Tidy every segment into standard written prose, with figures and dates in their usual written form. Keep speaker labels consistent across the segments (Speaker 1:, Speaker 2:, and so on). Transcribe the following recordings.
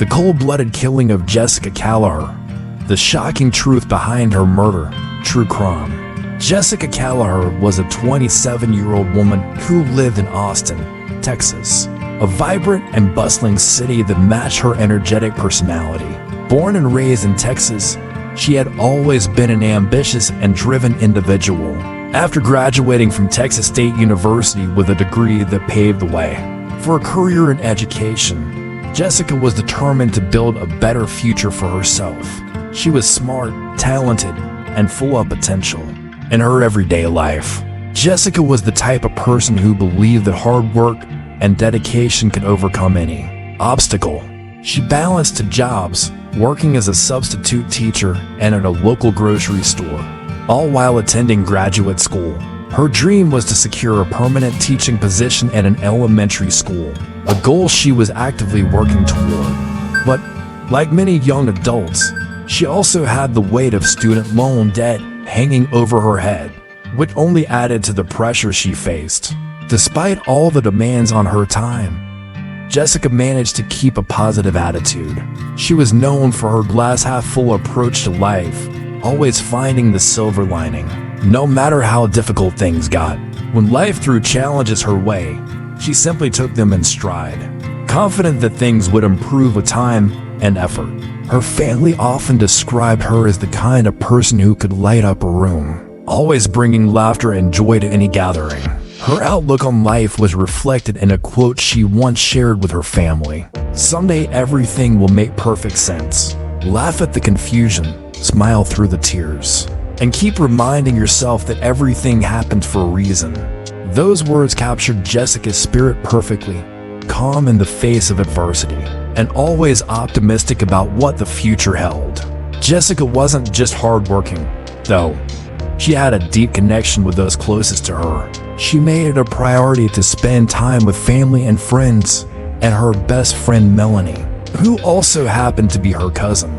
Speaker 1: The cold-blooded killing of Jessika Kalaher. The shocking truth behind her murder. True crime. Jessika Kalaher was a 27-year-old woman who lived in Austin, Texas, a vibrant and bustling city that matched her energetic personality. Born and raised in Texas, she had always been an ambitious and driven individual. After graduating from Texas State University with a degree that paved the way for a career in education, Jessika was determined to build a better future for herself. She was smart, talented, and full of potential. In her everyday life, Jessika was the type of person who believed that hard work and dedication could overcome any obstacle. She balanced two jobs, working as a substitute teacher and at a local grocery store, all while attending graduate school. Her dream was to secure a permanent teaching position at an elementary school, a goal she was actively working toward. But, like many young adults, she also had the weight of student loan debt hanging over her head, which only added to the pressure she faced. Despite all the demands on her time, Jessika managed to keep a positive attitude. She was known for her glass-half-full approach to life, always finding the silver lining. No matter how difficult things got, when life threw challenges her way, she simply took them in stride, confident that things would improve with time and effort. Her family often described her as the kind of person who could light up a room, always bringing laughter and joy to any gathering. Her outlook on life was reflected in a quote she once shared with her family: "Someday everything will make perfect sense. Laugh at the confusion, smile through the tears, and keep reminding yourself that everything happens for a reason." Those words captured Jessika's spirit perfectly, calm in the face of adversity, and always optimistic about what the future held. Jessika wasn't just hardworking, though. She had a deep connection with those closest to her. She made it a priority to spend time with family and friends, and her best friend Melanie, who also happened to be her cousin,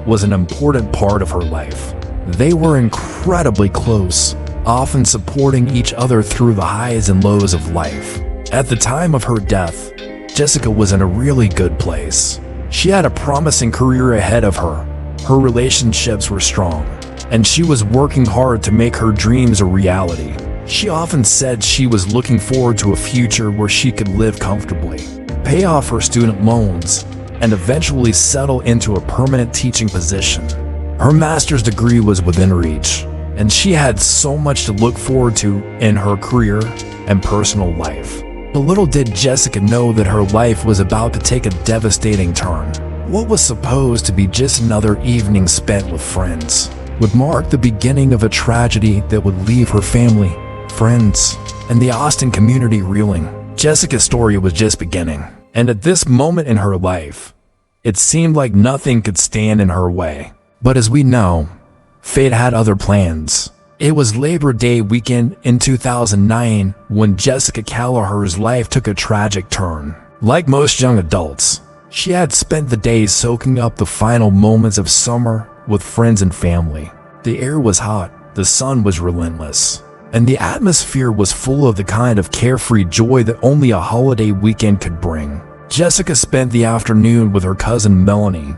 Speaker 1: was an important part of her life. They were incredibly close, often supporting each other through the highs and lows of life. At the time of her death, Jessika was in a really good place. She had a promising career ahead of her, her relationships were strong, and she was working hard to make her dreams a reality. She often said she was looking forward to a future where she could live comfortably, pay off her student loans, and eventually settle into a permanent teaching position. Her master's degree was within reach, and she had so much to look forward to in her career and personal life. But little did Jessika know that her life was about to take a devastating turn. What was supposed to be just another evening spent with friends would mark the beginning of a tragedy that would leave her family, friends, and the Austin community reeling. Jessika's story was just beginning, and at this moment in her life, it seemed like nothing could stand in her way. But as we know, fate had other plans. It was Labor Day weekend in 2009 when Jessika Kalaher's life took a tragic turn. Like most young adults, she had spent the day soaking up the final moments of summer with friends and family. The air was hot, the sun was relentless, and the atmosphere was full of the kind of carefree joy that only a holiday weekend could bring. Jessika spent the afternoon with her cousin Melanie,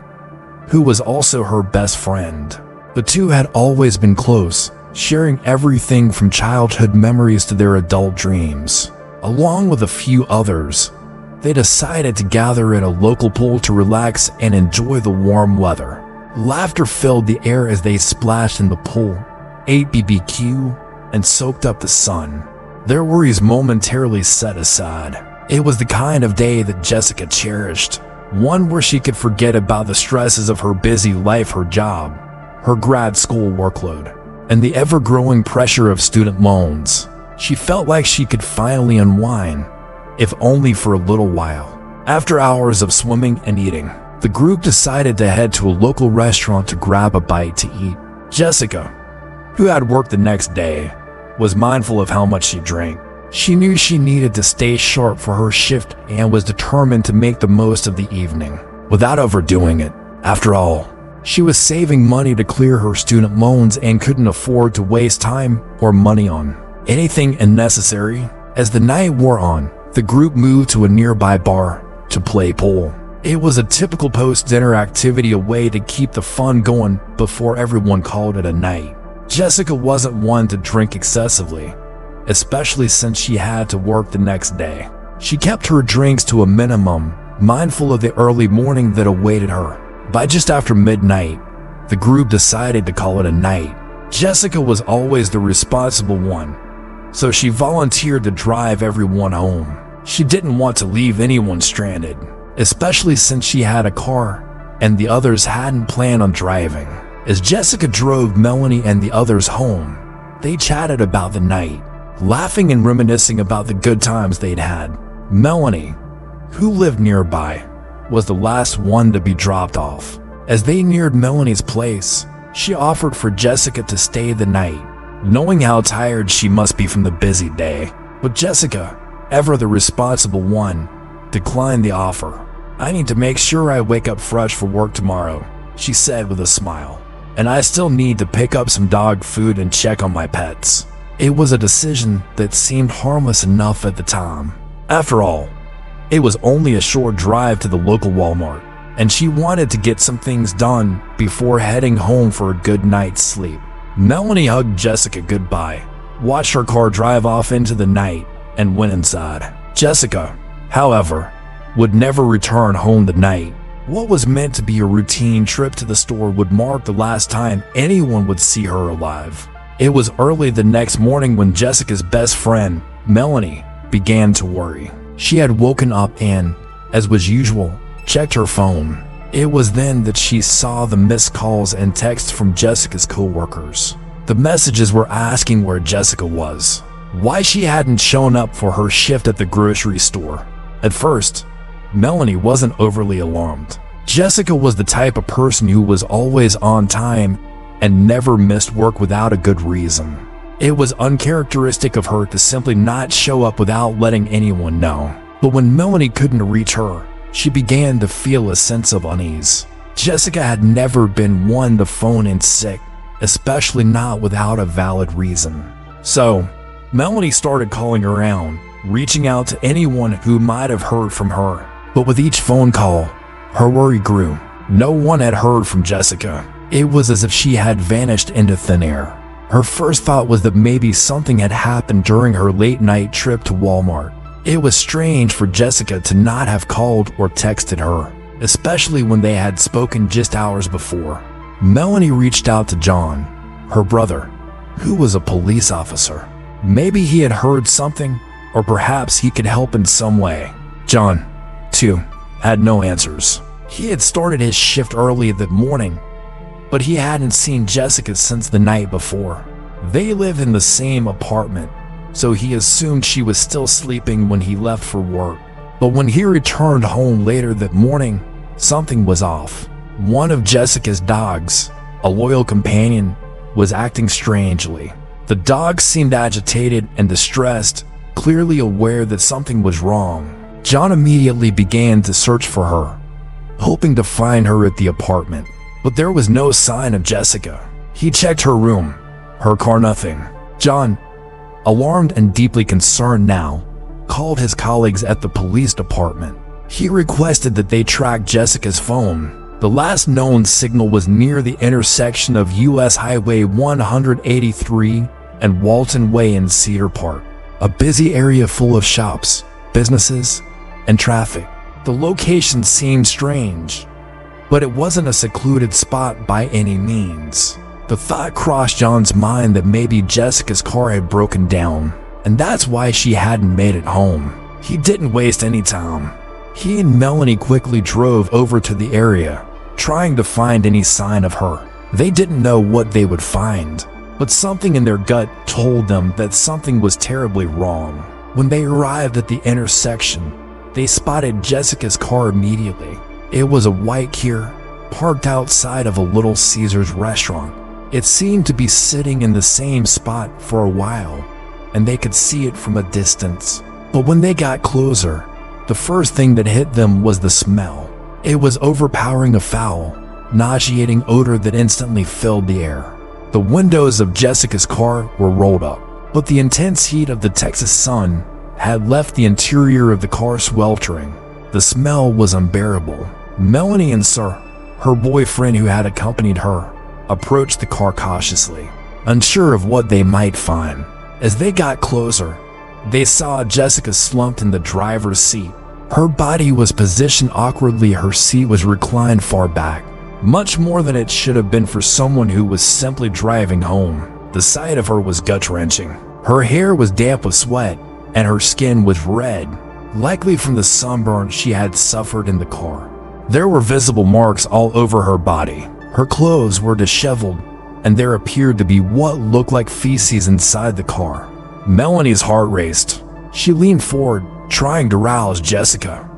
Speaker 1: who was also her best friend. The two had always been close, sharing everything from childhood memories to their adult dreams. Along with a few others, they decided to gather at a local pool to relax and enjoy the warm weather. Laughter filled the air as they splashed in the pool, ate BBQ, and soaked up the sun. Their worries momentarily set aside. It was the kind of day that Jessika cherished, one where she could forget about the stresses of her busy life, her job, her grad school workload, and the ever-growing pressure of student loans. She felt like she could finally unwind, if only for a little while. After hours of swimming and eating, the group decided to head to a local restaurant to grab a bite to eat. Jessika, who had work the next day, was mindful of how much she drank. She knew she needed to stay sharp for her shift and was determined to make the most of the evening, without overdoing it. After all, she was saving money to clear her student loans and couldn't afford to waste time or money on anything unnecessary. As the night wore on, the group moved to a nearby bar to play pool. It was a typical post-dinner activity, a way to keep the fun going before everyone called it a night. Jessika wasn't one to drink excessively, especially since she had to work the next day. She kept her drinks to a minimum, mindful of the early morning that awaited her. By just after midnight, the group decided to call it a night. Jessika was always the responsible one, so she volunteered to drive everyone home. She didn't want to leave anyone stranded, especially since she had a car and the others hadn't planned on driving. As Jessika drove Melanie and the others home, they chatted about the night, laughing and reminiscing about the good times they'd had. Melanie, who lived nearby, was the last one to be dropped off. As they neared Melanie's place, she offered for Jessika to stay the night, knowing how tired she must be from the busy day. But Jessika, ever the responsible one, declined the offer. "I need to make sure I wake up fresh for work tomorrow," she said with a smile. "And I still need to pick up some dog food and check on my pets." It was a decision that seemed harmless enough at the time. After all, it was only a short drive to the local Walmart, and she wanted to get some things done before heading home for a good night's sleep. Melanie hugged Jessika goodbye, watched her car drive off into the night, and went inside. Jessika, however, would never return home that night. What was meant to be a routine trip to the store would mark the last time anyone would see her alive. It was early the next morning when Jessika's best friend, Melanie, began to worry. She had woken up and, as was usual, checked her phone. It was then that she saw the missed calls and texts from Jessika's co-workers. The messages were asking where Jessika was, why she hadn't shown up for her shift at the grocery store. At first, Melanie wasn't overly alarmed. Jessika was the type of person who was always on time and never missed work without a good reason. It was uncharacteristic of her to simply not show up without letting anyone know. But when Melanie couldn't reach her, she began to feel a sense of unease. Jessika had never been one to phone in sick, especially not without a valid reason. So, Melanie started calling around, reaching out to anyone who might have heard from her. But with each phone call, her worry grew. No one had heard from Jessika. It was as if she had vanished into thin air. Her first thought was that maybe something had happened during her late-night trip to Walmart. It was strange for Jessika to not have called or texted her, especially when they had spoken just hours before. Melanie reached out to John, her brother, who was a police officer. Maybe he had heard something, or perhaps he could help in some way. John, too, had no answers. He had started his shift early that morning, but he hadn't seen Jessika since the night before. They live in the same apartment, so he assumed she was still sleeping when he left for work. But when he returned home later that morning, something was off. One of Jessica's dogs, a loyal companion, was acting strangely. The dog seemed agitated and distressed, clearly aware that something was wrong. John immediately began to search for her, hoping to find her at the apartment. But there was no sign of Jessika. He checked her room, her car, nothing. John, alarmed and deeply concerned now, called his colleagues at the police department. He requested that they track Jessica's phone. The last known signal was near the intersection of US Highway 183 and Walton Way in Cedar Park, a busy area full of shops, businesses, and traffic. The location seemed strange, but it wasn't a secluded spot by any means. The thought crossed John's mind that maybe Jessica's car had broken down, and that's why she hadn't made it home. He didn't waste any time. He and Melanie quickly drove over to the area, trying to find any sign of her. They didn't know what they would find, but something in their gut told them that something was terribly wrong. When they arrived at the intersection, they spotted Jessica's car immediately. It was a white Kia, parked outside of a Little Caesars restaurant. It seemed to be sitting in the same spot for a while, and they could see it from a distance. But when they got closer, the first thing that hit them was the smell. It was overpowering, a foul, nauseating odor that instantly filled the air. The windows of Jessica's car were rolled up, but the intense heat of the Texas sun had left the interior of the car sweltering. The smell was unbearable. Melanie and Sir, her boyfriend who had accompanied her, approached the car cautiously, unsure of what they might find. As they got closer, they saw Jessika slumped in the driver's seat. Her body was positioned awkwardly, her seat was reclined far back, much more than it should have been for someone who was simply driving home. The sight of her was gut-wrenching. Her hair was damp with sweat, and her skin was red, likely from the sunburn she had suffered in the car. There were visible marks all over her body. Her clothes were disheveled, and there appeared to be what looked like feces inside the car. Melanie's heart raced. She leaned forward, trying to rouse Jessika,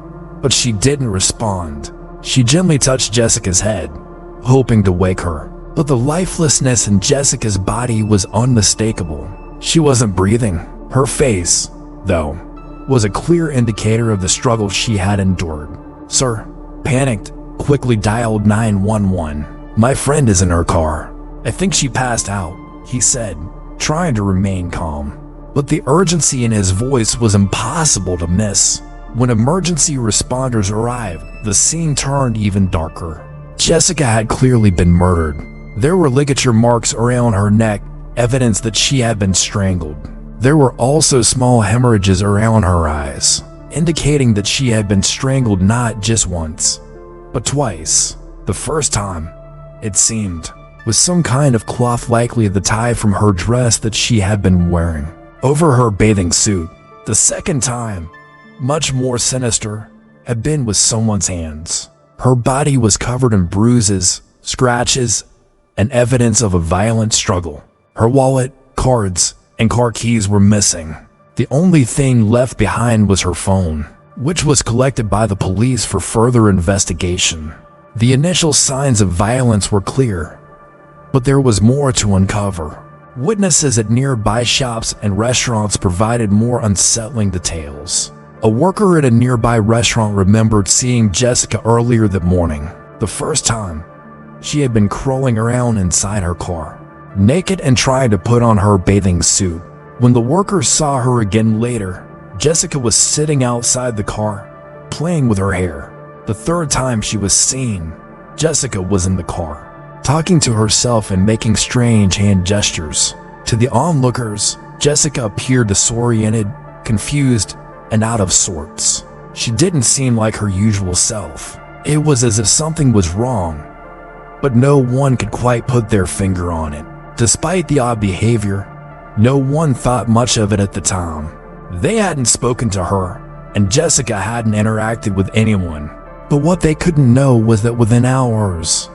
Speaker 1: but she didn't respond. She gently touched Jessica's head, hoping to wake her, but the lifelessness in Jessica's body was unmistakable. She wasn't breathing. Her face, though, was a clear indicator of the struggle she had endured. Sir, panicked, quickly dialed 911. My friend is in her car. I think she passed out, he said, trying to remain calm. But the urgency in his voice was impossible to miss. When emergency responders arrived, the scene turned even darker. Jessika had clearly been murdered. There were ligature marks around her neck, evidence that she had been strangled. There were also small hemorrhages around her eyes, indicating that she had been strangled not just once, but twice. The first time, it seemed, was some kind of cloth, likely the tie from her dress that she had been wearing over her bathing suit. The second time, much more sinister, had been with someone's hands. Her body was covered in bruises, scratches, and evidence of a violent struggle. Her wallet, cards, and car keys were missing. The only thing left behind was her phone, which was collected by the police for further investigation. The initial signs of violence were clear, but there was more to uncover. Witnesses at nearby shops and restaurants provided more unsettling details. A worker at a nearby restaurant remembered seeing Jessika earlier that morning. The first time, she had been crawling around inside her car, naked and trying to put on her bathing suit. When the workers saw her again later, Jessika was sitting outside the car, playing with her hair. The third time she was seen, Jessika was in the car, talking to herself and making strange hand gestures. To the onlookers, Jessika appeared disoriented, confused, and out of sorts. She didn't seem like her usual self. It was as if something was wrong, but no one could quite put their finger on it. Despite the odd behavior, no one thought much of it at the time. They hadn't spoken to her, and Jessika hadn't interacted with anyone. But what they couldn't know was that within hours,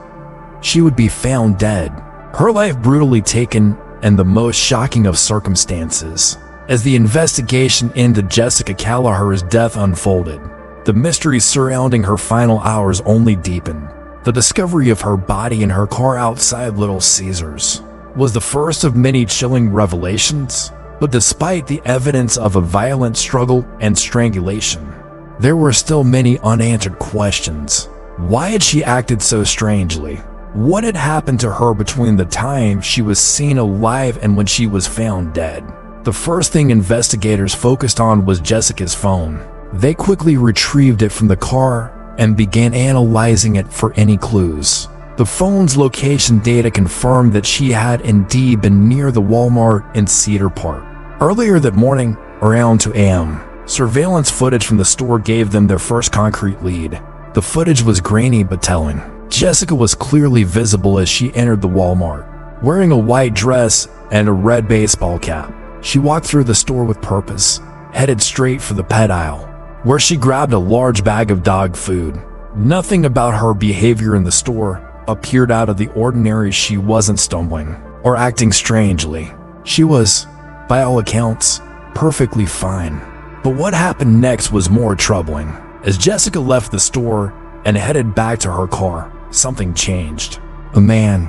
Speaker 1: she would be found dead, her life brutally taken in the most shocking of circumstances. As the investigation into Jessika Kalaher's death unfolded, the mystery surrounding her final hours only deepened. The discovery of her body in her car outside Little Caesars was the first of many chilling revelations, but despite the evidence of a violent struggle and strangulation, there were still many unanswered questions. Why had she acted so strangely? What had happened to her between the time she was seen alive and when she was found dead? The first thing investigators focused on was Jessica's phone. They quickly retrieved it from the car and began analyzing it for any clues. The phone's location data confirmed that she had indeed been near the Walmart in Cedar Park. Earlier that morning, around 2 a.m., surveillance footage from the store gave them their first concrete lead. The footage was grainy but telling. Jessika was clearly visible as she entered the Walmart, wearing a white dress and a red baseball cap. She walked through the store with purpose, headed straight for the pet aisle, where she grabbed a large bag of dog food. Nothing about her behavior in the store appeared out of the ordinary. She wasn't stumbling or acting strangely. She was, by all accounts, perfectly fine. But what happened next was more troubling. As Jessika left the store and headed back to her car, something changed. A man,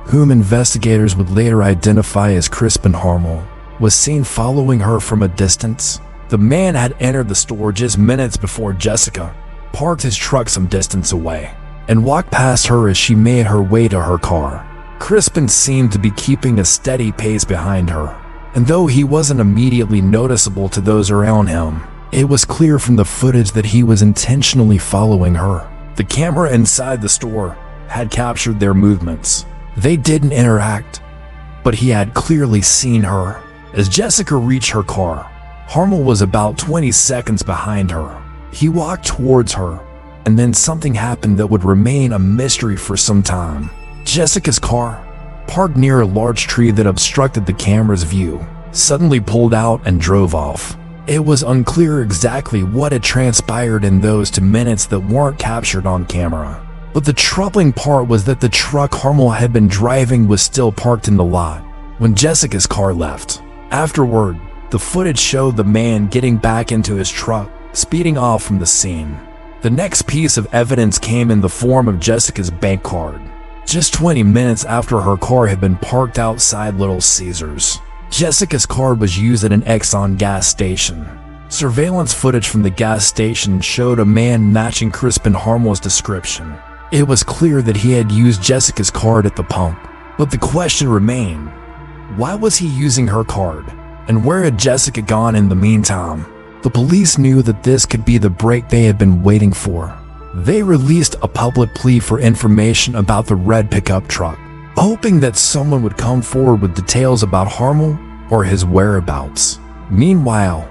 Speaker 1: whom investigators would later identify as Crispin Harmel, was seen following her from a distance. The man had entered the store just minutes before Jessika parked his truck some distance away and walked past her as she made her way to her car. Crispin seemed to be keeping a steady pace behind her, and though he wasn't immediately noticeable to those around him, it was clear from the footage that he was intentionally following her. The camera inside the store had captured their movements. They didn't interact, but he had clearly seen her. As Jessika reached her car, Harmel was about 20 seconds behind her. He walked towards her, and then something happened that would remain a mystery for some time. Jessica's car, parked near a large tree that obstructed the camera's view, suddenly pulled out and drove off. It was unclear exactly what had transpired in those 2 minutes that weren't captured on camera. But the troubling part was that the truck Harmel had been driving was still parked in the lot when Jessica's car left. Afterward, the footage showed the man getting back into his truck, speeding off from the scene. The next piece of evidence came in the form of Jessica's bank card. Just 20 minutes after her car had been parked outside Little Caesars, Jessica's card was used at an Exxon gas station. Surveillance footage from the gas station showed a man matching Crispin Harmel's description. It was clear that he had used Jessica's card at the pump. But the question remained, why was he using her card? And where had Jessica gone in the meantime? The police knew that this could be the break they had been waiting for. They released a public plea for information about the red pickup truck, hoping that someone would come forward with details about Harmel or his whereabouts. Meanwhile,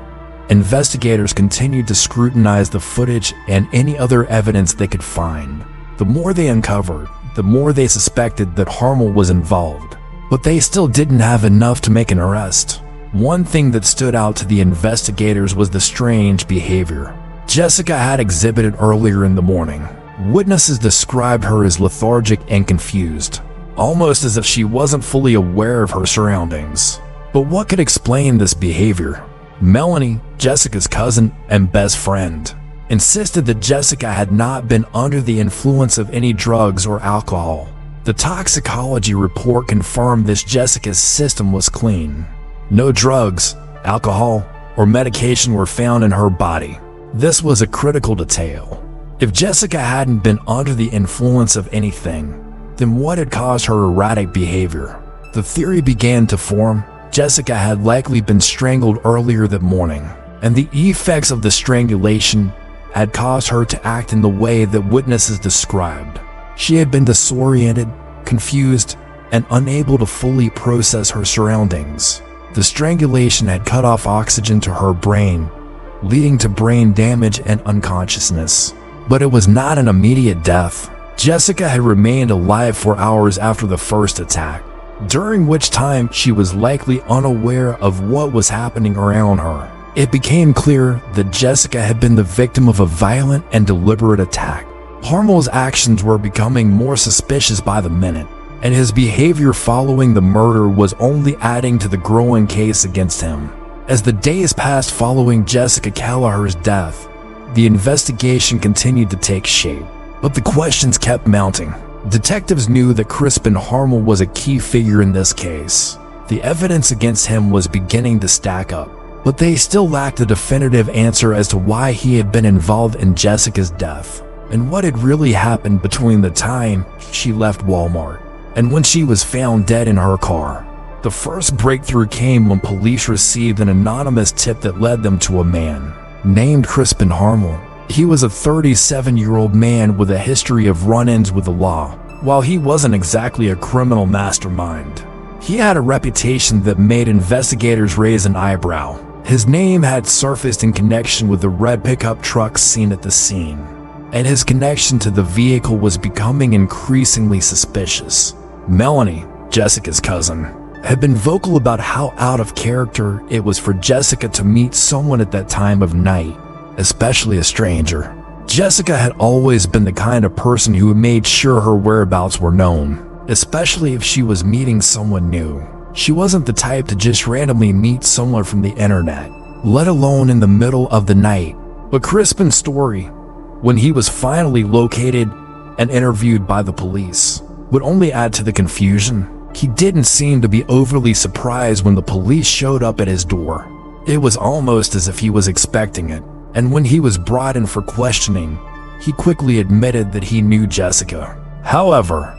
Speaker 1: investigators continued to scrutinize the footage and any other evidence they could find. The more they uncovered, the more they suspected that Harmel was involved. But they still didn't have enough to make an arrest. One thing that stood out to the investigators was the strange behavior Jessica had exhibited earlier in the morning. Witnesses described her as lethargic and confused, almost as if she wasn't fully aware of her surroundings. But what could explain this behavior? Melanie, Jessica's cousin and best friend, insisted that Jessica had not been under the influence of any drugs or alcohol. The toxicology report confirmed this. Jessica's system was clean. No drugs, alcohol, or medication were found in her body. This was a critical detail. If Jessica hadn't been under the influence of anything, then what had caused her erratic behavior? The theory began to form. Jessica had likely been strangled earlier that morning, and the effects of the strangulation had caused her to act in the way that witnesses described. She had been disoriented, confused, and unable to fully process her surroundings. The strangulation had cut off oxygen to her brain, leading to brain damage and unconsciousness. But it was not an immediate death. Jessica had remained alive for hours after the first attack, during which time she was likely unaware of what was happening around her. It became clear that Jessica had been the victim of a violent and deliberate attack. Harmel's actions were becoming more suspicious by the minute, and his behavior following the murder was only adding to the growing case against him. As the days passed following Jessika Kalaher's death, the investigation continued to take shape, but the questions kept mounting. Detectives knew that Crispin Harmel was a key figure in this case. The evidence against him was beginning to stack up, but they still lacked a definitive answer as to why he had been involved in Jessica's death, and what had really happened between the time she left Walmart and when she was found dead in her car. The first breakthrough came when police received an anonymous tip that led them to a man named Crispin Harmel. He was a 37-year-old man with a history of run-ins with the law. While he wasn't exactly a criminal mastermind, he had a reputation that made investigators raise an eyebrow. His name had surfaced in connection with the red pickup truck seen at the scene, and his connection to the vehicle was becoming increasingly suspicious. Melanie, Jessica's cousin, had been vocal about how out of character it was for Jessica to meet someone at that time of night, especially a stranger. Jessica had always been the kind of person who made sure her whereabouts were known, especially if she was meeting someone new. She wasn't the type to just randomly meet someone from the internet, let alone in the middle of the night. But Crispin's story, when he was finally located and interviewed by the police, would only add to the confusion. He didn't seem to be overly surprised when the police showed up at his door. It was almost as if he was expecting it, and when he was brought in for questioning, he quickly admitted that he knew Jessica. However,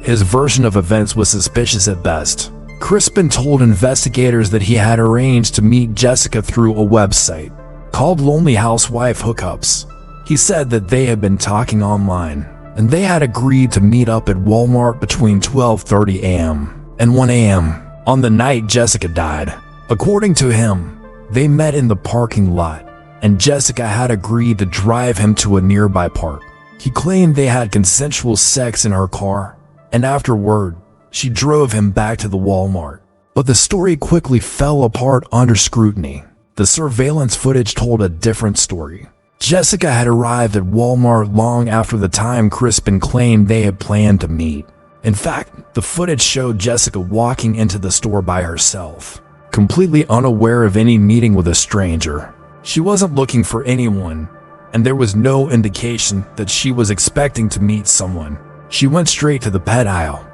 Speaker 1: his version of events was suspicious at best. Crispin told investigators that he had arranged to meet Jessica through a website called Lonely Housewife Hookups, He said that they had been talking online, and they had agreed to meet up at Walmart between 12:30 a.m. and 1 a.m. on the night Jessika died. According to him, they met in the parking lot, and Jessika had agreed to drive him to a nearby park. He claimed they had consensual sex in her car, and afterward, she drove him back to the Walmart. But the story quickly fell apart under scrutiny. The surveillance footage told a different story. Jessika had arrived at Walmart long after the time Crispin claimed they had planned to meet. In fact, the footage showed Jessika walking into the store by herself, completely unaware of any meeting with a stranger. She wasn't looking for anyone, and there was no indication that she was expecting to meet someone. She went straight to the pet aisle,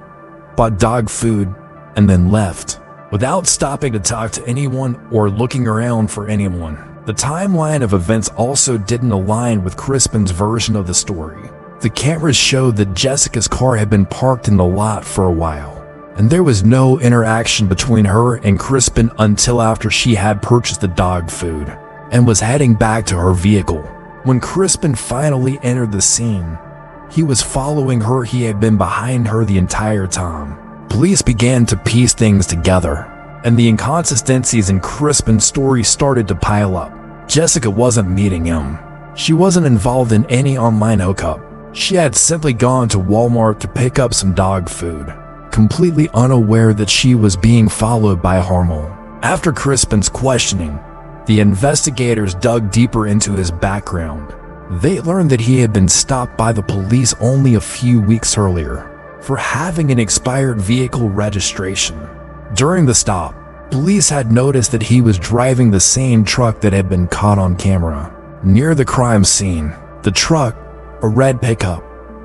Speaker 1: bought dog food, and then left, without stopping to talk to anyone or looking around for anyone. The timeline of events also didn't align with Crispin's version of the story. The cameras showed that Jessica's car had been parked in the lot for a while, and there was no interaction between her and Crispin until after she had purchased the dog food and was heading back to her vehicle. When Crispin finally entered the scene, he was following her. He had been behind her the entire time. Police began to piece things together, and the inconsistencies in Crispin's story started to pile up. Jessika wasn't meeting him. She wasn't involved in any online hookup. She had simply gone to Walmart to pick up some dog food, completely unaware that she was being followed by Harmel. After Crispin's questioning, the investigators dug deeper into his background. They learned that he had been stopped by the police only a few weeks earlier for having an expired vehicle registration. During the stop, police had noticed that he was driving the same truck that had been caught on camera. Near the crime scene, the truck, a red pickup,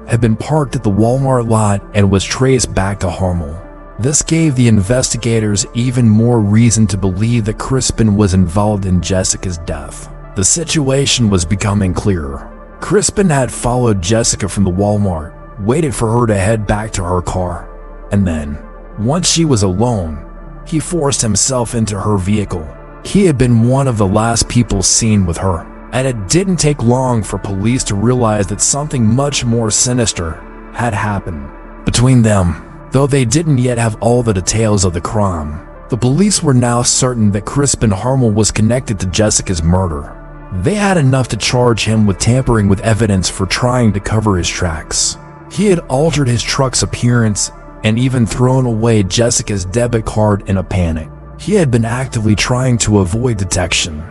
Speaker 1: had been parked at the Walmart lot and was traced back to Harmel. This gave the investigators even more reason to believe that Crispin was involved in Jessica's death. The situation was becoming clearer. Crispin had followed Jessika from the Walmart, waited for her to head back to her car, and then, once she was alone, he forced himself into her vehicle. He had been one of the last people seen with her, and it didn't take long for police to realize that something much more sinister had happened between them. Though they didn't yet have all the details of the crime, the police were now certain that Crispin Harmel was connected to Jessica's murder. They had enough to charge him with tampering with evidence for trying to cover his tracks. He had altered his truck's appearance and even thrown away Jessica's debit card in a panic. He had been actively trying to avoid detection,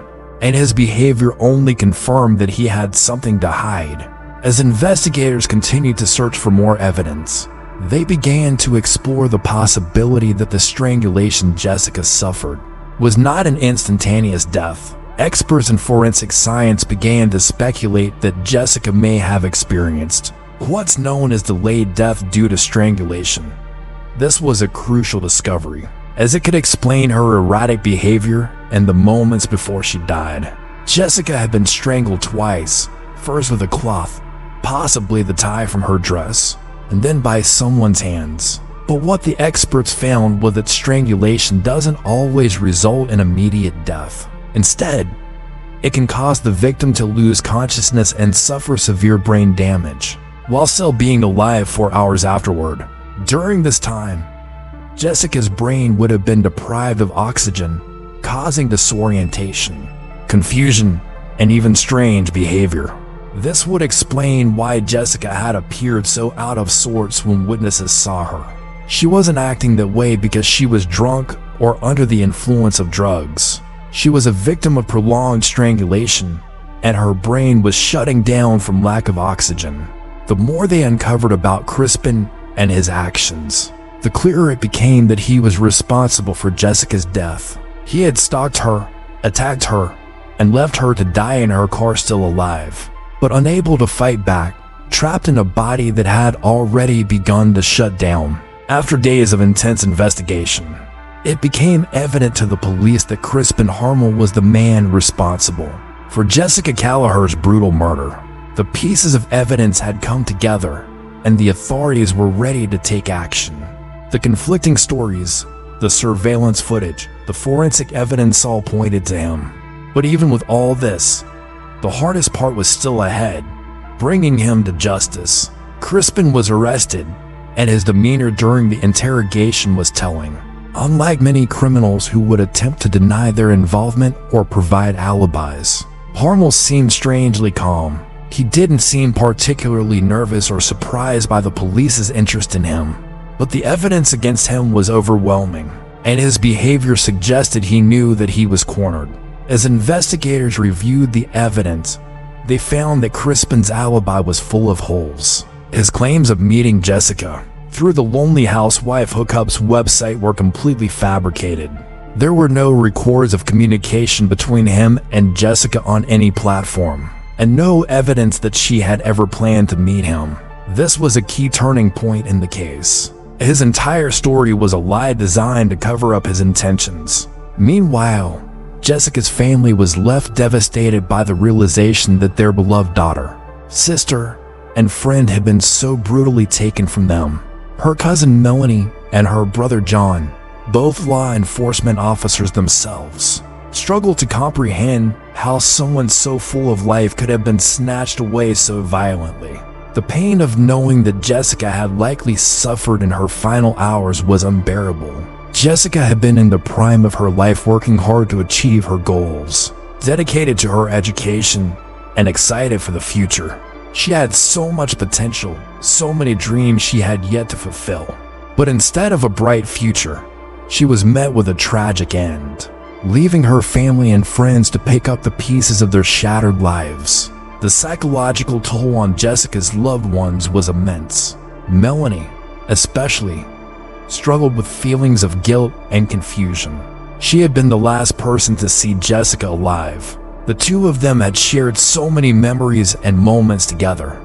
Speaker 1: and his behavior only confirmed that he had something to hide. As investigators continued to search for more evidence, they began to explore the possibility that the strangulation Jessika suffered was not an instantaneous death. Experts in forensic science began to speculate that Jessika may have experienced what's known as delayed death due to strangulation. This was a crucial discovery, as it could explain her erratic behavior and the moments before she died. Jessika had been strangled twice, first with a cloth, possibly the tie from her dress, and then by someone's hands. But what the experts found was that strangulation doesn't always result in immediate death. Instead, it can cause the victim to lose consciousness and suffer severe brain damage, while still being alive 4 hours afterward. During this time, Jessica's brain would have been deprived of oxygen, causing disorientation, confusion, and even strange behavior. This would explain why Jessika had appeared so out of sorts when witnesses saw her. She wasn't acting that way because she was drunk or under the influence of drugs. She was a victim of prolonged strangulation, and her brain was shutting down from lack of oxygen. The more they uncovered about Crispin and his actions, the clearer it became that he was responsible for Jessica's death. He had stalked her, attacked her, and left her to die in her car still alive, but unable to fight back, trapped in a body that had already begun to shut down. After days of intense investigation, it became evident to the police that Crispin Harmel was the man responsible for Jessika Kalaher's brutal murder. The pieces of evidence had come together, and the authorities were ready to take action. The conflicting stories, the surveillance footage, the forensic evidence all pointed to him. But even with all this, The hardest part was still ahead, bringing him to justice. Crispin was arrested, and his demeanor during the interrogation was telling. Unlike many criminals who would attempt to deny their involvement or provide alibis, Harmel seemed strangely calm. He didn't seem particularly nervous or surprised by the police's interest in him, but the evidence against him was overwhelming, and his behavior suggested he knew that he was cornered. As investigators reviewed the evidence, they found that Crispin's alibi was full of holes. His claims of meeting Jessika through the Lonely Housewife Hookups website were completely fabricated. There were no records of communication between him and Jessika on any platform, and no evidence that she had ever planned to meet him. This was a key turning point in the case. His entire story was a lie designed to cover up his intentions. Meanwhile, Jessica's family was left devastated by the realization that their beloved daughter, sister, and friend had been so brutally taken from them. Her cousin Melanie and her brother John, both law enforcement officers themselves, struggled to comprehend how someone so full of life could have been snatched away so violently. The pain of knowing that Jessika had likely suffered in her final hours was unbearable. Jessika had been in the prime of her life, working hard to achieve her goals, dedicated to her education, and excited for the future. She had so much potential, so many dreams she had yet to fulfill. But instead of a bright future, she was met with a tragic end, leaving her family and friends to pick up the pieces of their shattered lives. The psychological toll on Jessica's loved ones was immense. Melanie, especially, struggled with feelings of guilt and confusion. She had been the last person to see Jessika alive. The two of them had shared so many memories and moments together.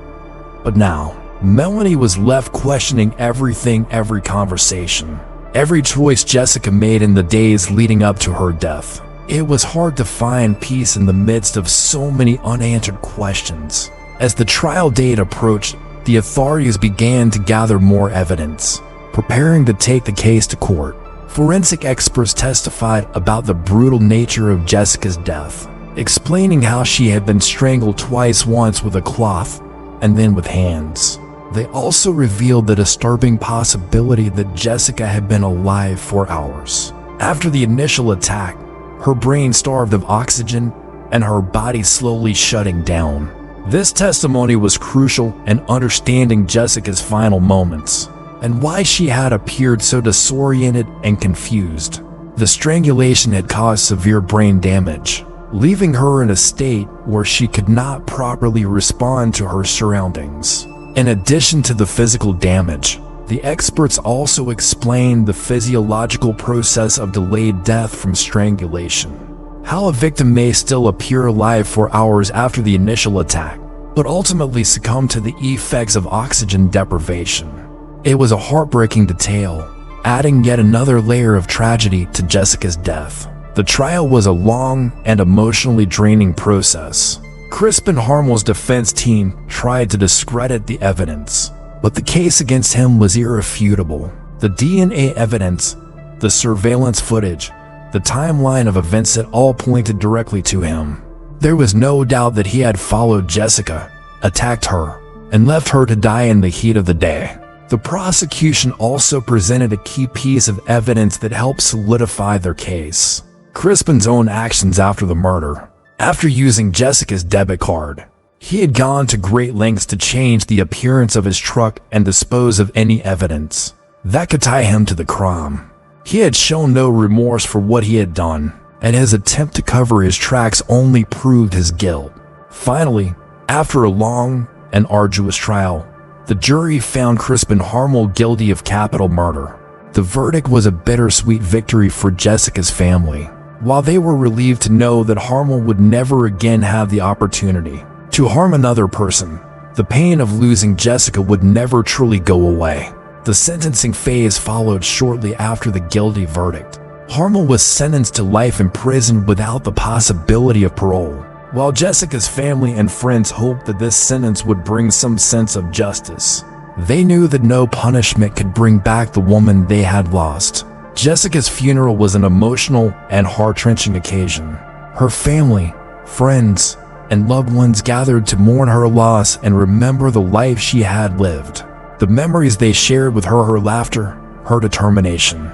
Speaker 1: But now, Melanie was left questioning everything, every conversation, every choice Jessika made in the days leading up to her death. It was hard to find peace in the midst of so many unanswered questions. As the trial date approached, the authorities began to gather more evidence, preparing to take the case to court. Forensic experts testified about the brutal nature of Jessica's death, explaining how she had been strangled twice, once with a cloth and then with hands. They also revealed the disturbing possibility that Jessika had been alive for hours. After the initial attack, her brain starved of oxygen and her body slowly shutting down. This testimony was crucial in understanding Jessica's final moments and why she had appeared so disoriented and confused. The strangulation had caused severe brain damage, leaving her in a state where she could not properly respond to her surroundings. In addition to the physical damage, the experts also explained the physiological process of delayed death from strangulation. How a victim may still appear alive for hours after the initial attack, but ultimately succumb to the effects of oxygen deprivation. It was a heartbreaking detail, adding yet another layer of tragedy to Jessica's death. The trial was a long and emotionally draining process. Crispin Harmel's defense team tried to discredit the evidence, but the case against him was irrefutable. The DNA evidence, the surveillance footage, the timeline of events that all pointed directly to him. There was no doubt that he had followed Jessika, attacked her, and left her to die in the heat of the day. The prosecution also presented a key piece of evidence that helped solidify their case: Crispin's own actions after the murder. After using Jessica's debit card, he had gone to great lengths to change the appearance of his truck and dispose of any evidence that could tie him to the crime. He had shown no remorse for what he had done, and his attempt to cover his tracks only proved his guilt. Finally, after a long and arduous trial, the jury found Crispin Harmel guilty of capital murder. The verdict was a bittersweet victory for Jessica's family. While they were relieved to know that Harmel would never again have the opportunity to harm another person, the pain of losing Jessika would never truly go away. The sentencing phase followed shortly after the guilty verdict. Harmel was sentenced to life in prison without the possibility of parole, while Jessica's family and friends hoped that this sentence would bring some sense of justice. They knew that no punishment could bring back the woman they had lost. Jessica's funeral was an emotional and heart-wrenching occasion. Her family, friends, and loved ones gathered to mourn her loss and remember the life she had lived. The memories they shared with her laughter, her determination,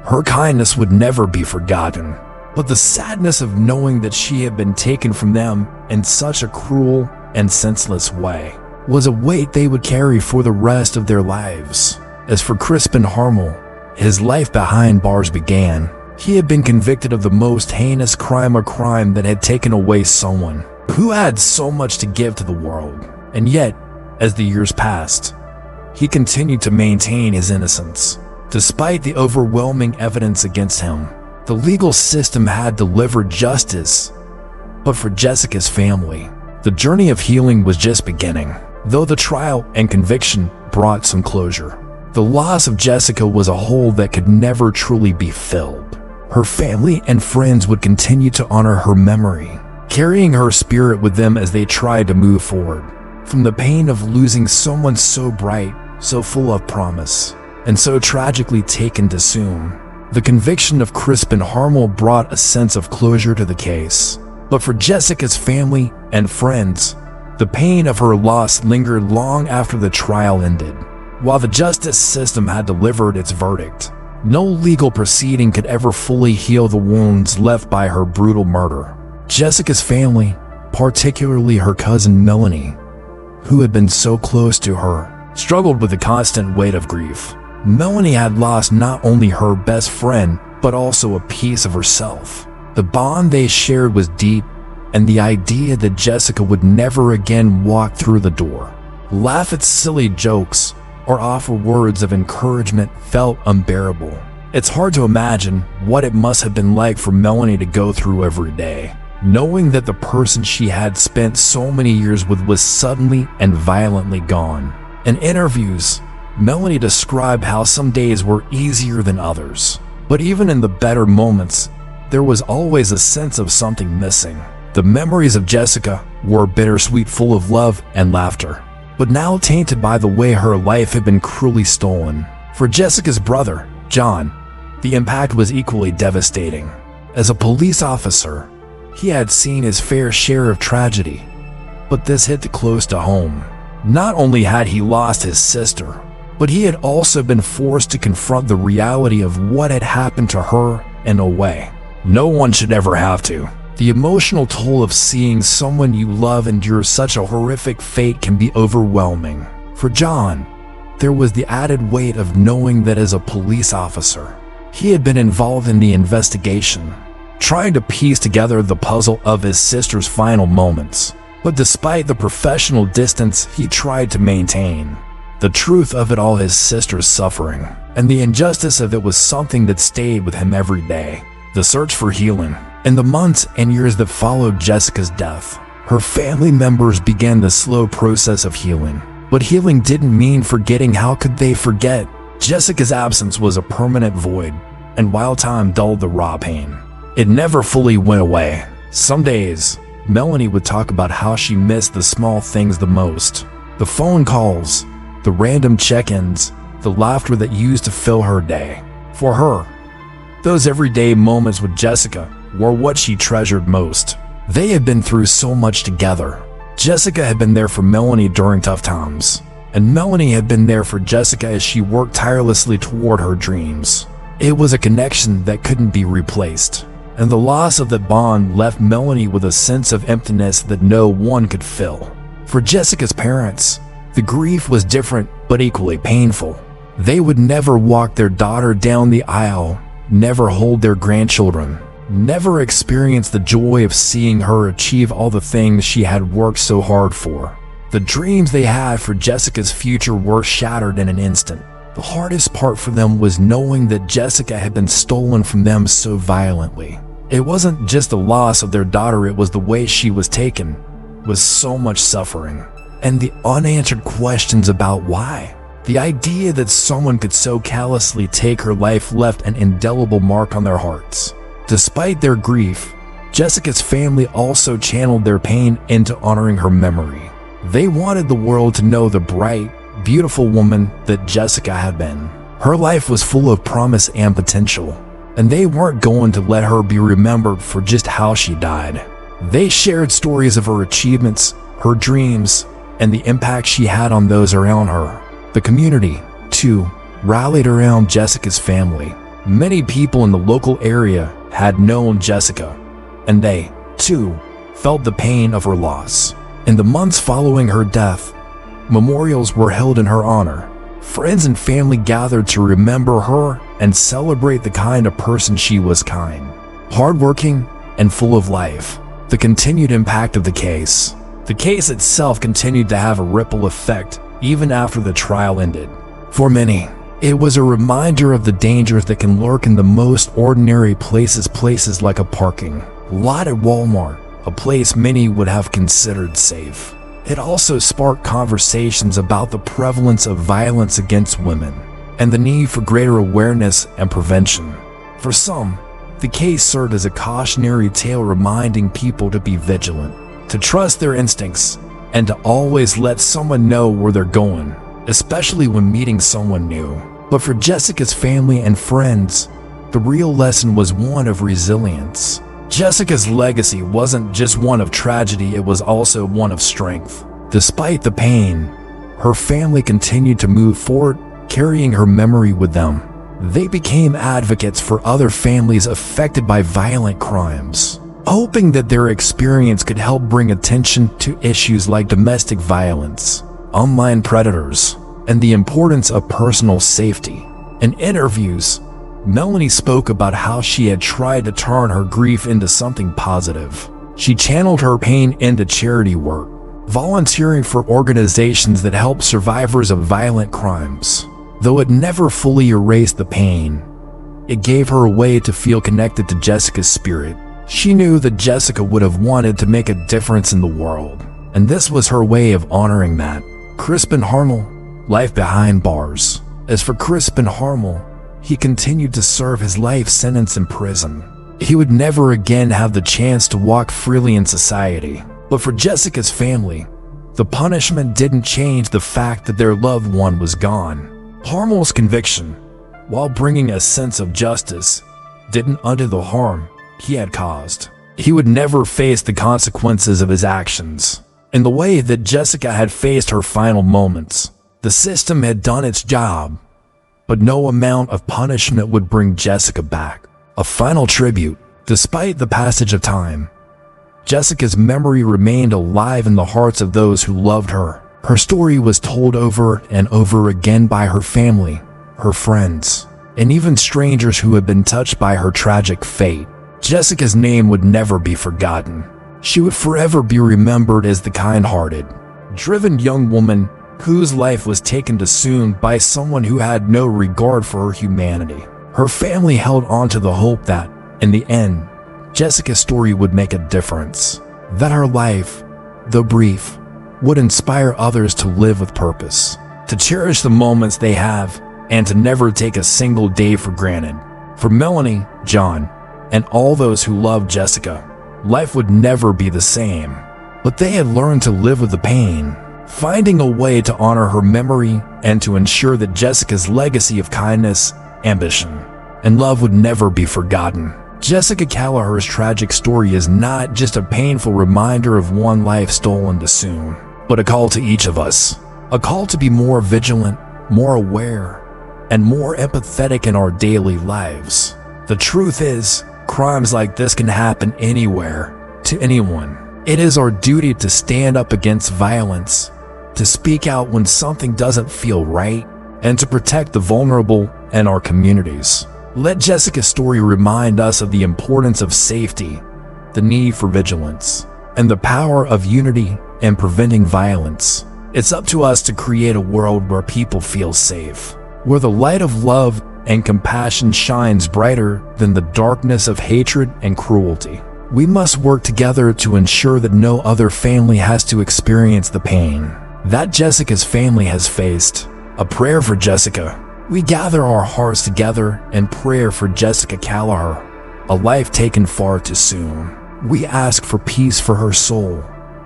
Speaker 1: her kindness would never be forgotten. But the sadness of knowing that she had been taken from them in such a cruel and senseless way was a weight they would carry for the rest of their lives. As for Crispin Harmel, his life behind bars began. He had been convicted of the most heinous crime, a crime that had taken away someone who had so much to give to the world. And yet, as the years passed, he continued to maintain his innocence. Despite the overwhelming evidence against him, the legal system had delivered justice. But for Jessika's family, the journey of healing was just beginning. Though the trial and conviction brought some closure, the loss of Jessika was a hole that could never truly be filled. Her family and friends would continue to honor her memory, carrying her spirit with them as they tried to move forward from the pain of losing someone so bright, so full of promise, and so tragically taken too soon. The conviction of Crispin Harmel brought a sense of closure to the case. But for Jessika's family and friends, the pain of her loss lingered long after the trial ended. While the justice system had delivered its verdict, no legal proceeding could ever fully heal the wounds left by her brutal murder. Jessika's family, particularly her cousin Melanie, who had been so close to her, struggled with the constant weight of grief. Melanie had lost not only her best friend, but also a piece of herself. The bond they shared was deep, and the idea that Jessika would never again walk through the door, laugh at silly jokes, or offer words of encouragement felt unbearable. It's hard to imagine what it must have been like for Melanie to go through every day, knowing that the person she had spent so many years with was suddenly and violently gone. In interviews, Melanie described how some days were easier than others, but even in the better moments, there was always a sense of something missing. The memories of Jessika were bittersweet, full of love and laughter, but now tainted by the way her life had been cruelly stolen. For Jessika's brother, John, the impact was equally devastating. As a police officer, he had seen his fair share of tragedy, but this hit close to home. Not only had he lost his sister, but he had also been forced to confront the reality of what had happened to her in a way no one should ever have to. The emotional toll of seeing someone you love endure such a horrific fate can be overwhelming. For John, there was the added weight of knowing that as a police officer, he had been involved in the investigation, trying to piece together the puzzle of his sister's final moments. But despite the professional distance he tried to maintain, the truth of it all, his sister's suffering, and the injustice of it, was something that stayed with him every day. The search for healing. In the months and years that followed Jessika's death, her family members began the slow process of healing. But healing didn't mean forgetting. How could they forget? Jessika's absence was a permanent void, and while time dulled the raw pain, it never fully went away. Some days, Melanie would talk about how she missed the small things the most. The phone calls, the random check-ins, the laughter that used to fill her day. For her, those everyday moments with Jessika were what she treasured most. They had been through so much together. Jessika had been there for Melanie during tough times, and Melanie had been there for Jessika as she worked tirelessly toward her dreams. It was a connection that couldn't be replaced, and the loss of that bond left Melanie with a sense of emptiness that no one could fill. For Jessika's parents, the grief was different but equally painful. They would never walk their daughter down the aisle, never hold their grandchildren, never experience the joy of seeing her achieve all the things she had worked so hard for. The dreams they had for Jessika's future were shattered in an instant. The hardest part for them was knowing that Jessika had been stolen from them so violently. It wasn't just the loss of their daughter, it was the way she was taken, with so much suffering, and the unanswered questions about why. The idea that someone could so callously take her life left an indelible mark on their hearts. Despite their grief, Jessika's family also channeled their pain into honoring her memory. They wanted the world to know the bright, beautiful woman that Jessika had been. Her life was full of promise and potential, and they weren't going to let her be remembered for just how she died. They shared stories of her achievements, her dreams, and the impact she had on those around her. The community, too, rallied around Jessika's family. Many people in the local area had known Jessika, and they, too, felt the pain of her loss. In the months following her death, memorials were held in her honor. Friends and family gathered to remember her and celebrate the kind of person she was: kind, hardworking, and full of life. The continued impact of the case. The case itself continued to have a ripple effect even after the trial ended. For many, it was a reminder of the dangers that can lurk in the most ordinary places like a parking lot at Walmart, a place many would have considered safe. It also sparked conversations about the prevalence of violence against women and the need for greater awareness and prevention. For some, the case served as a cautionary tale reminding people to be vigilant, to trust their instincts, and to always let someone know where they're going, especially when meeting someone new. But for Jessika's family and friends, the real lesson was one of resilience. Jessika's legacy wasn't just one of tragedy, it was also one of strength. Despite the pain, her family continued to move forward, carrying her memory with them. They became advocates for other families affected by violent crimes, hoping that their experience could help bring attention to issues like domestic violence, online predators, and the importance of personal safety. In interviews, Melanie spoke about how she had tried to turn her grief into something positive. She channeled her pain into charity work, volunteering for organizations that help survivors of violent crimes. Though it never fully erased the pain, it gave her a way to feel connected to Jessika's spirit. She knew that Jessika would have wanted to make a difference in the world, and this was her way of honoring that. Crispin Harmel, life behind bars. As for Crispin Harmel, he continued to serve his life sentence in prison. He would never again have the chance to walk freely in society. But for Jessika's family, the punishment didn't change the fact that their loved one was gone. Harmel's conviction, while bringing a sense of justice, didn't undo the harm he had caused. He would never face the consequences of his actions. In the way that Jessika had faced her final moments, the system had done its job, but no amount of punishment would bring Jessika back. A final tribute. Despite the passage of time, Jessika's memory remained alive in the hearts of those who loved her. Her story was told over and over again by her family, her friends, and even strangers who had been touched by her tragic fate. Jessika's name would never be forgotten. She would forever be remembered as the kind-hearted, driven young woman whose life was taken too soon by someone who had no regard for her humanity. Her family held on to the hope that, in the end, Jessika's story would make a difference, that her life, though brief, would inspire others to live with purpose, to cherish the moments they have, and to never take a single day for granted. For Melanie, John, and all those who loved Jessika, life would never be the same, but they had learned to live with the pain, finding a way to honor her memory and to ensure that Jessika's legacy of kindness, ambition, and love would never be forgotten. Jessika Kalaher's tragic story is not just a painful reminder of one life stolen too soon, but a call to each of us, a call to be more vigilant, more aware, and more empathetic in our daily lives. The truth is, crimes like this can happen anywhere, to anyone. It is our duty to stand up against violence, to speak out when something doesn't feel right, and to protect the vulnerable and our communities. Let Jessika's story remind us of the importance of safety, the need for vigilance, and the power of unity in preventing violence. It's up to us to create a world where people feel safe, where the light of love and compassion shines brighter than the darkness of hatred and cruelty. We must work together to ensure that no other family has to experience the pain that Jessika's family has faced. A prayer for Jessika. We gather our hearts together in prayer for Jessika Kalaher, a life taken far too soon. We ask for peace for her soul,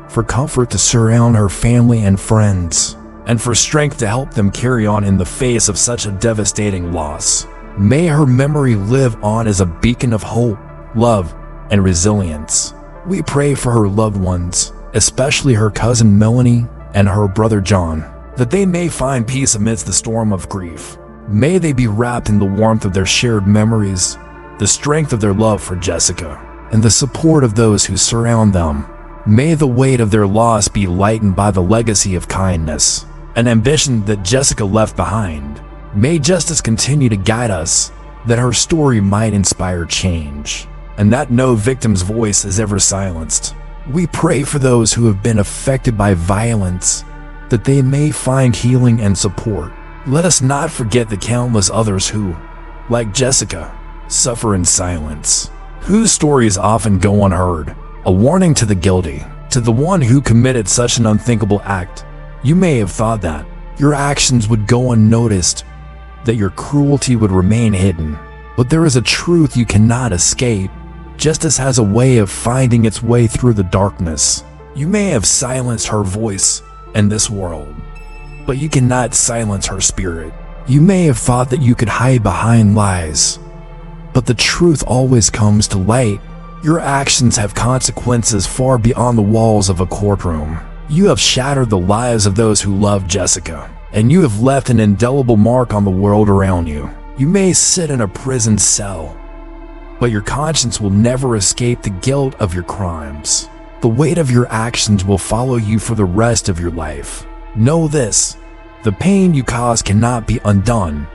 Speaker 1: for comfort to surround her family and friends, and for strength to help them carry on in the face of such a devastating loss. May her memory live on as a beacon of hope, love, and resilience. We pray for her loved ones, especially her cousin Melanie and her brother John, that they may find peace amidst the storm of grief. May they be wrapped in the warmth of their shared memories, the strength of their love for Jessika, and the support of those who surround them. May the weight of their loss be lightened by the legacy of kindness and ambition that Jessika left behind. May justice continue to guide us, that her story might inspire change, and that no victim's voice is ever silenced. We pray for those who have been affected by violence, that they may find healing and support. Let us not forget the countless others who, like Jessika, suffer in silence, whose stories often go unheard. A warning to the guilty, to the one who committed such an unthinkable act. You may have thought that your actions would go unnoticed, that your cruelty would remain hidden, but there is a truth you cannot escape. Justice has a way of finding its way through the darkness. You may have silenced her voice in this world, but you cannot silence her spirit. You may have thought that you could hide behind lies, but the truth always comes to light. Your actions have consequences far beyond the walls of a courtroom. You have shattered the lives of those who love Jessika, and you have left an indelible mark on the world around you. You may sit in a prison cell, but your conscience will never escape the guilt of your crimes. The weight of your actions will follow you for the rest of your life. Know this, the pain you cause cannot be undone,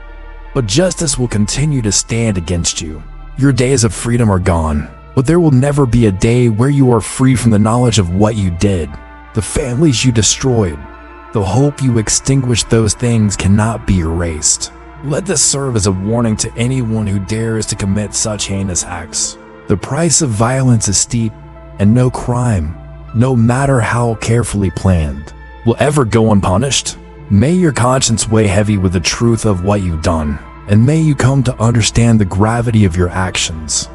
Speaker 1: but justice will continue to stand against you. Your days of freedom are gone, but there will never be a day where you are free from the knowledge of what you did. The families you destroyed, the hope you extinguished, those things cannot be erased. Let this serve as a warning to anyone who dares to commit such heinous acts. The price of violence is steep, and no crime, no matter how carefully planned, will ever go unpunished. May your conscience weigh heavy with the truth of what you've done, and may you come to understand the gravity of your actions.